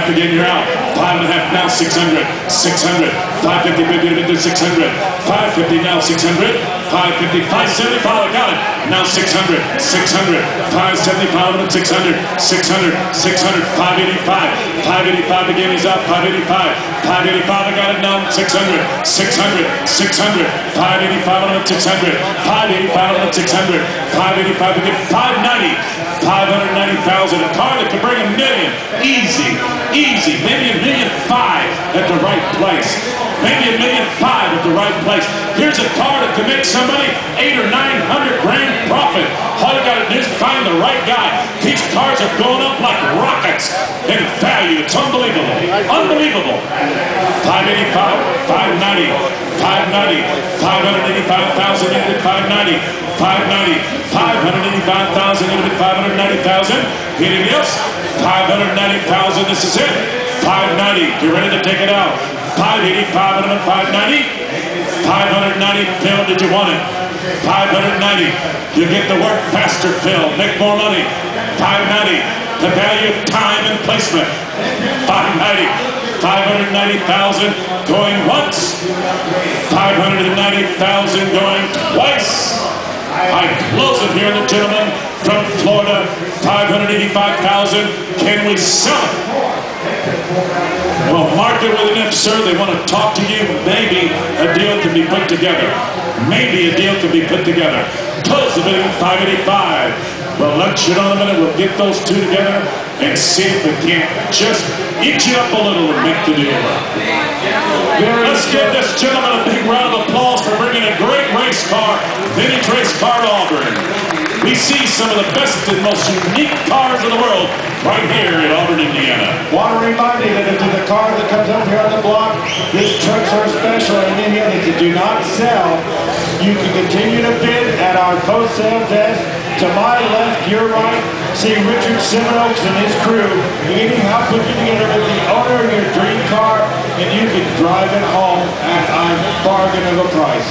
5.5 again, you're out. 5.5 now, 600. 600. 550, 50, 600. 550 now, 600. 550, 575, I got it. Now 600. 600. 575 and 600. 600. 600. 585. 585 again, he's out. 585. 585, I got it now. 600. 600. 600. 585 and 600. 585 and 600. 585 again. 590. 590,000. A car that could bring $1 million. Easy. Easy. Maybe $1.5 million at the right place. Maybe $1.5 million at the right place. Here's a car that could make somebody 800 or 900 grand profit. All you got to do is find the right guy. These cars are going up like rockets in value. It's unbelievable. Unbelievable. 585, 590, 590, 585,000 into 590, 590, 585,000 into 590,000. Anything else? 590,000. This is it. 590. You're ready to take it out. 585 and 590. 590. Phil, did you want it? 590. You get to work faster, Phil. Make more money. 590. The value of time and placement. 590. 590,000 going once. 590,000 going twice. I close it here, the gentleman from Florida. 585,000. Can we sell it? Well, mark it with an F, sir. They want to talk to you. Maybe a deal can be put together. Maybe a deal can be put together. Close the bidding, 585. Well, let's you know in a minute. We'll get those two together and see if we can't just eat you up a little and make the deal work. Let's give this gentleman a big round of applause for bringing a great race car, vintage race car to Auburn. We see some of the best and most unique cars in the world right here in Auburn, Indiana. Want to remind you that if there's a car that comes up here on the block, these trucks are special, and any that you do not sell, you can continue to bid at our post-sale desk. To my left, your right, see Richard Seminoaks and his crew meeting how put you together with the owner of your dream car, and you can drive it home at a bargain of a price.